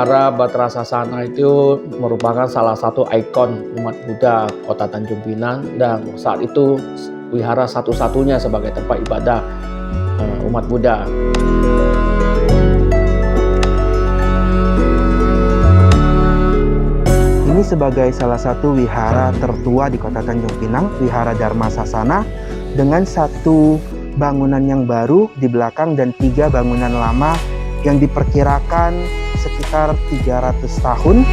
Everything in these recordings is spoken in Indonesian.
Wihara Batra Sasana itu merupakan salah satu ikon umat Buddha Kota Tanjung Pinang, dan saat itu wihara satu-satunya sebagai tempat ibadah umat Buddha. Ini sebagai salah satu wihara tertua di Kota Tanjung Pinang, Wihara Dharma Sasana, dengan satu bangunan yang baru di belakang dan 3 bangunan lama yang diperkirakan sekitar 300 tahun.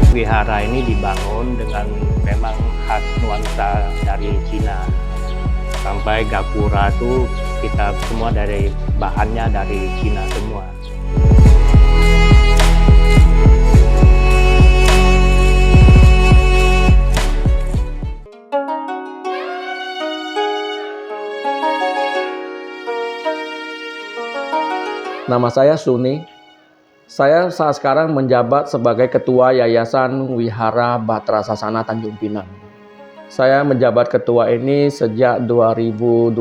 Wihara ini dibangun dengan memang khas nuansa dari Cina. Sampai gapura itu kita semua dari bahannya dari Cina semua. Nama saya Suni. Saya saat sekarang menjabat sebagai Ketua Yayasan Wihara Batra Sasana Tanjung Pinang. Saya menjabat ketua ini sejak 2021.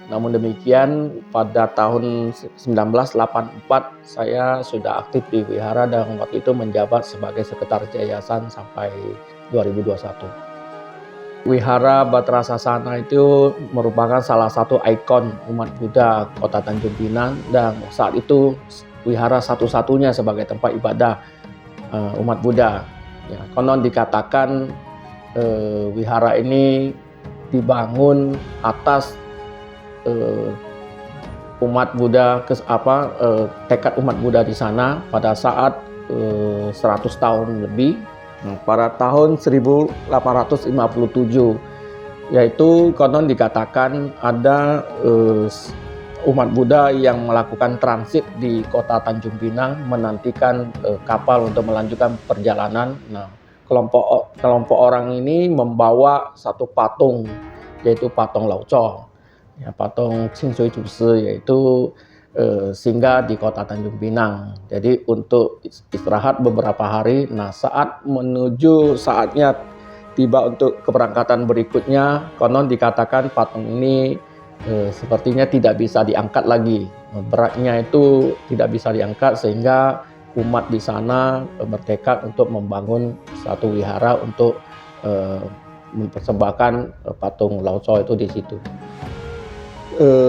Namun demikian, pada tahun 1984 saya sudah aktif di wihara dan waktu itu menjabat sebagai sekretaris yayasan sampai 2021. Wihara Batra Sasana itu merupakan salah satu ikon umat Buddha Kota Tanjung Pinang, dan saat itu wihara satu-satunya sebagai tempat ibadah umat Buddha. Ya, konon dikatakan wihara ini dibangun atas umat Buddha, tekad umat Buddha di sana pada saat 100 tahun lebih. Pada tahun 1857, yaitu konon dikatakan ada umat Buddha yang melakukan transit di Kota Tanjung Pinang menantikan kapal untuk melanjutkan perjalanan. Nah, kelompok orang ini membawa satu patung, yaitu patung Lao Tso, ya, patung Qing Shui Ju Si, yaitu singgah di Kota Tanjung Pinang. Jadi untuk istirahat beberapa hari. Nah, saat menuju saatnya tiba untuk keberangkatan berikutnya, konon dikatakan patung ini sepertinya tidak bisa diangkat lagi. Beratnya itu tidak bisa diangkat, sehingga umat di sana bertekad untuk membangun satu wihara untuk mempersembahkan patung Lao Tso itu di situ.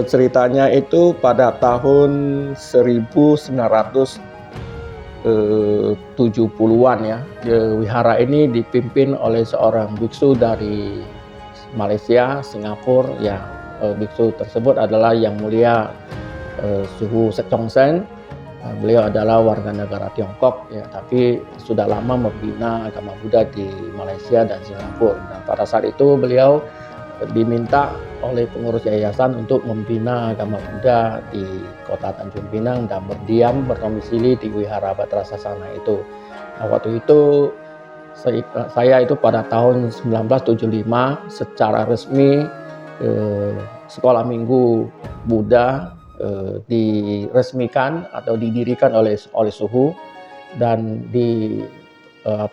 Ceritanya itu pada tahun 1970-an ya. Wihara ini dipimpin oleh seorang biksu dari Malaysia, Singapura. Ya, biksu tersebut adalah Yang Mulia Suhu Sekchongseng. Beliau adalah warga negara Tiongkok ya, tapi sudah lama membina agama Buddha di Malaysia dan Singapura. Dan pada saat itu beliau diminta oleh pengurus yayasan untuk membina agama Buddha di Kota Tanjung Pinang dan berdomisili di Wihara Batra Sasana itu. Nah, waktu itu saya itu pada tahun 1975 secara resmi sekolah minggu Buddha diresmikan atau didirikan oleh Suhu dan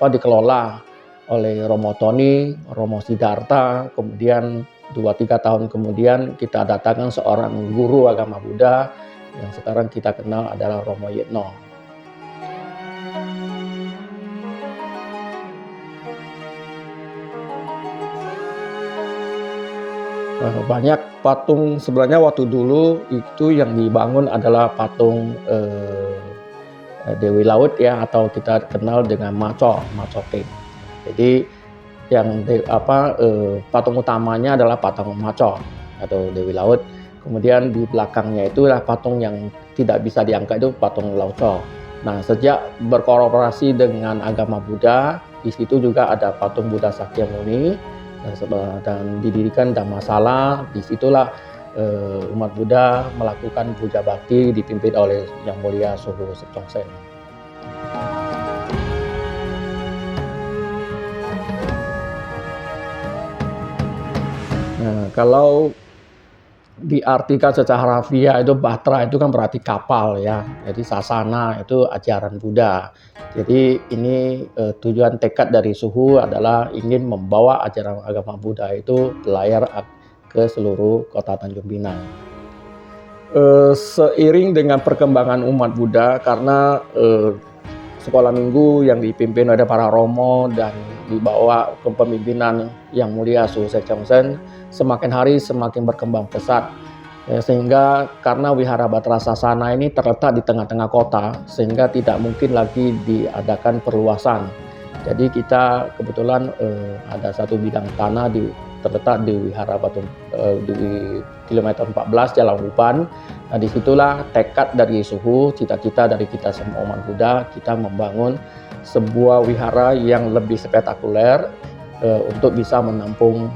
dikelola oleh Romo Tony, Romo Siddhartha. Kemudian 2-3 tahun kemudian kita datangkan seorang guru agama Buddha yang sekarang kita kenal adalah Romo Yetno. Banyak patung, sebenarnya waktu dulu itu yang dibangun adalah patung Dewi Laut ya, atau kita kenal dengan Macho Peng. Jadi yang patung utamanya adalah patung Macho atau Dewi Laut. Kemudian di belakangnya itu adalah patung yang tidak bisa diangkat, itu patung Lao Tso. Nah, sejak berkolaborasi dengan agama Buddha, di situ juga ada patung Buddha Sakyamuni dan didirikan Dhammasala. Disitulah umat Buddha melakukan puja bakti dipimpin oleh Yang Mulia Suhu Sekchongseng. Nah, kalau diartikan secara harfiah itu Batra itu kan berarti kapal ya. Jadi Sasana itu ajaran Buddha. Jadi ini tujuan tekad dari Suhu adalah ingin membawa ajaran agama Buddha itu berlayar ke seluruh Kota Tanjung Pinang. Seiring dengan perkembangan umat Buddha, karena sekolah minggu yang dipimpin oleh para romo dan dibawa kepemimpinan yang mulia Su Secheongsen semakin hari semakin berkembang pesat. Sehingga karena Wihara Batra Sasana ini terletak di tengah-tengah kota, sehingga tidak mungkin lagi diadakan perluasan. Jadi kita kebetulan ada satu bidang tanah terletak di Wihara Batu di kilometer 14 Jalan Uban. Nah, disitulah tekad dari Suhu, cita-cita dari kita semua umat Buddha, kita membangun sebuah wihara yang lebih spektakuler untuk bisa menampung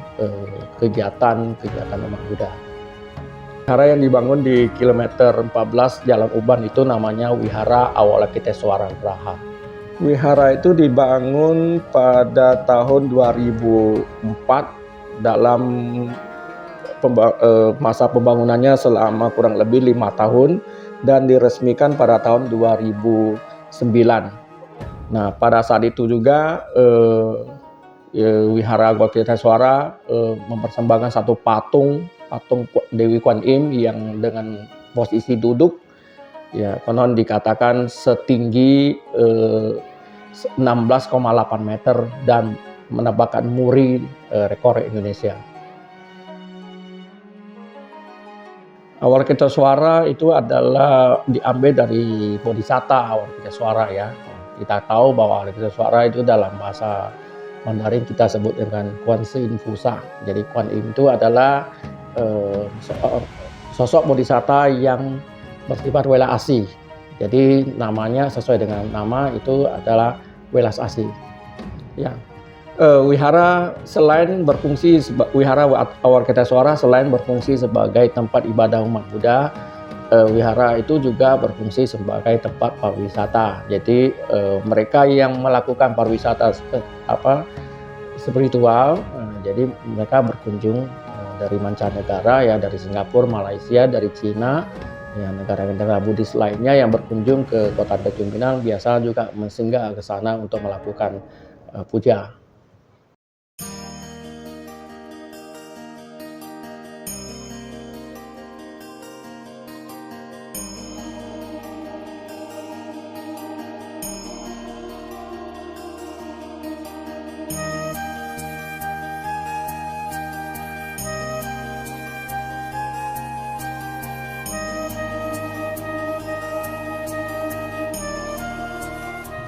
kegiatan umat Buddha. Wihara yang dibangun di kilometer 14 Jalan Uban itu namanya Wihara Avalokitesvara Graha. Wihara itu dibangun pada tahun 2004 dalam masa pembangunannya selama kurang lebih 5 tahun dan diresmikan pada tahun 2009. Nah, pada saat itu juga Wihara Avalokitesvara mempersembahkan satu patung Dewi Kuan Im yang dengan posisi duduk, ya konon dikatakan setinggi 16,8 meter dan menambahkan muri rekor Indonesia. Avalokitesvara itu adalah diambil dari Bodhisatta Avalokitesvara ya. Kita tahu bahwa Avalokitesvara itu dalam bahasa Mandarin kita sebut dengan Kuan Yin Fusa. Jadi Kuan Im itu adalah sosok Bodhisatta yang bersifat welas asih. Jadi namanya sesuai dengan nama itu adalah welas asih. Ya. Wihara Avalokitesvara selain berfungsi sebagai tempat ibadah umat Buddha, wihara itu juga berfungsi sebagai tempat pariwisata. Jadi mereka yang melakukan pariwisata spiritual, jadi mereka berkunjung dari mancanegara ya, dari Singapura, Malaysia, dari Cina, ya, negara-negara Buddhis lainnya yang berkunjung ke Kota Tanjung Pinang biasa juga mensinggah ke sana untuk melakukan puja.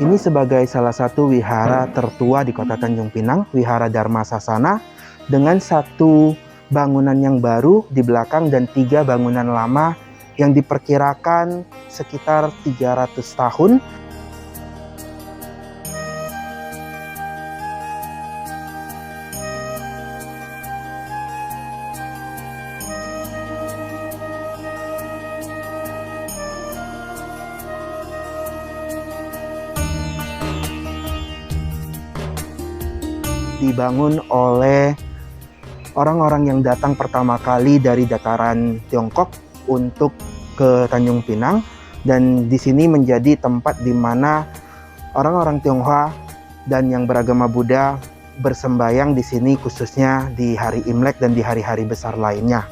Ini sebagai salah satu wihara tertua di Kota Tanjung Pinang, Wihara Dharma Sasana, dengan satu bangunan yang baru di belakang dan 3 bangunan lama yang diperkirakan sekitar 300 tahun. Dibangun oleh orang-orang yang datang pertama kali dari dataran Tiongkok untuk ke Tanjung Pinang, dan di sini menjadi tempat di mana orang-orang Tionghoa dan yang beragama Buddha bersembayang di sini, khususnya di hari Imlek dan di hari-hari besar lainnya.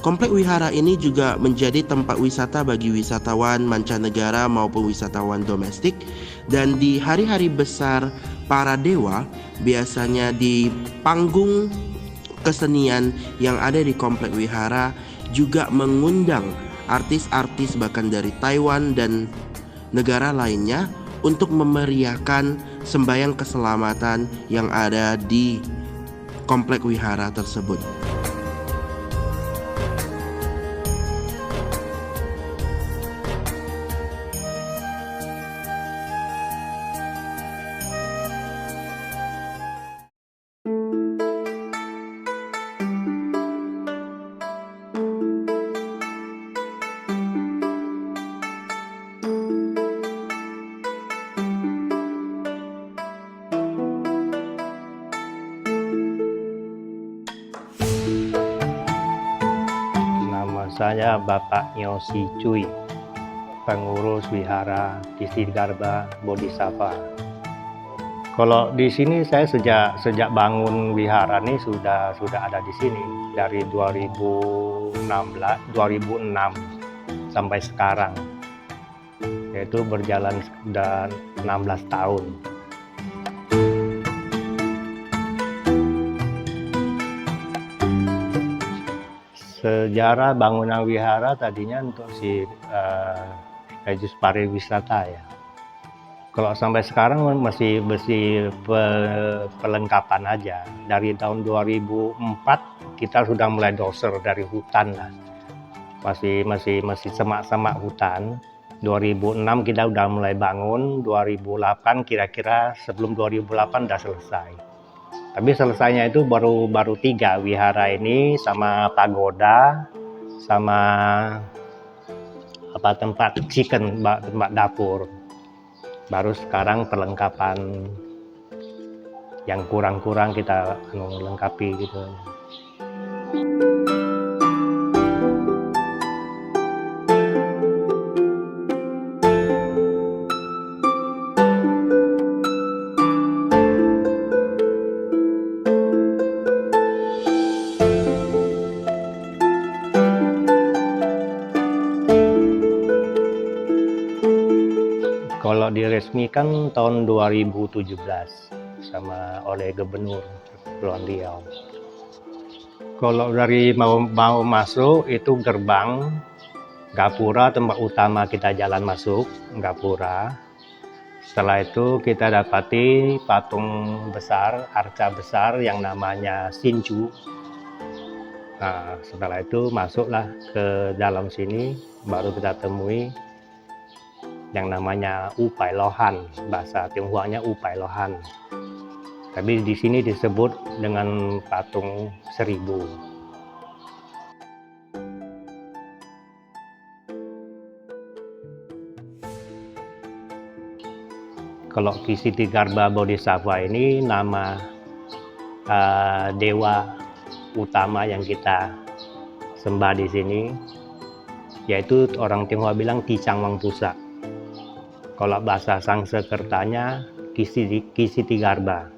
Komplek wihara ini juga menjadi tempat wisata bagi wisatawan mancanegara maupun wisatawan domestik, dan di hari-hari besar para dewa biasanya di panggung kesenian yang ada di komplek wihara juga mengundang artis-artis bahkan dari Taiwan dan negara lainnya untuk memeriahkan sembahyang keselamatan yang ada di komplek wihara tersebut. saya Bapak Nyosi Cui, pengurus Wihara Kisti Garba Bodhisattva. Kalau di sini saya sejak bangun wihara ini sudah ada di sini dari 2006 sampai sekarang, yaitu berjalan sudah 16 tahun. Sejarah bangunan wihara tadinya untuk Regis pariwisata ya. Kalau sampai sekarang masih perlengkapan aja. Dari tahun 2004 kita sudah mulai doser dari hutan lah. Masih semak-semak hutan. 2006 kita udah mulai bangun, 2008 kira-kira sebelum 2008 udah selesai. Tapi selesainya itu baru 3, wihara ini sama pagoda, sama tempat chicken, tempat dapur. Baru sekarang perlengkapan yang kurang-kurang kita lengkapi gitu. Kalau diresmikan tahun 2017 oleh Gubernur Kepulauan Riau. Kalau dari mau masuk itu gerbang Gapura, tempat utama kita jalan masuk Gapura. Setelah itu kita dapati patung besar, arca besar yang namanya Sincu. Nah, setelah itu masuklah ke dalam sini, baru kita temui yang namanya Upai Lohan, bahasa Tionghoanya Upai Lohan. Tapi di sini disebut dengan patung 1000. Kalau Kisti Garba Bodhisattva ini nama dewa utama yang kita sembah di sini, yaitu orang Tionghoa bilang Ticang Wangpusa. Kalau bahasa Sanskertanya Kisti Garba.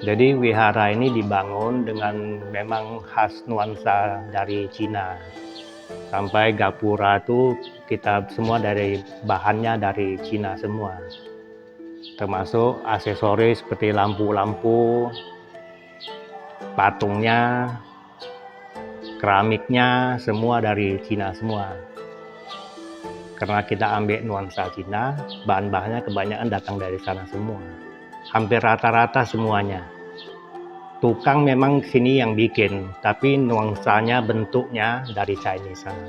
Jadi wihara ini dibangun dengan memang khas nuansa dari Cina. Sampai Gapura itu kita semua dari bahannya dari Cina semua. Termasuk aksesoris seperti lampu-lampu, patungnya, keramiknya semua dari Cina semua. Karena kita ambil nuansa Cina, bahan-bahannya kebanyakan datang dari sana semua. Hampir rata-rata semuanya. Tukang memang sini yang bikin, tapi nuansanya, bentuknya dari Chinese sana.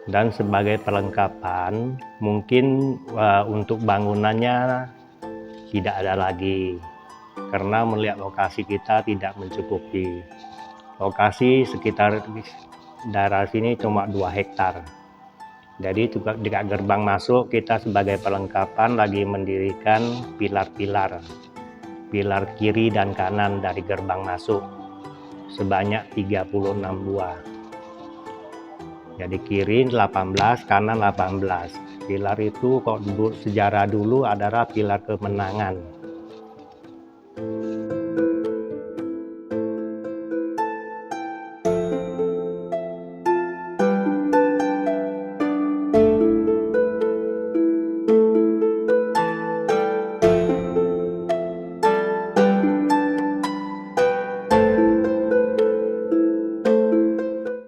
Dan sebagai perlengkapan, mungkin untuk bangunannya tidak ada lagi. Karena melihat lokasi kita tidak mencukupi. Lokasi sekitar daerah sini cuma 2 hektar. Jadi dekat gerbang masuk kita sebagai perlengkapan lagi mendirikan pilar-pilar. Pilar kiri dan kanan dari gerbang masuk sebanyak 36 buah. Jadi kiri 18, kanan 18. Pilar itu kalau sejarah dulu adalah pilar kemenangan.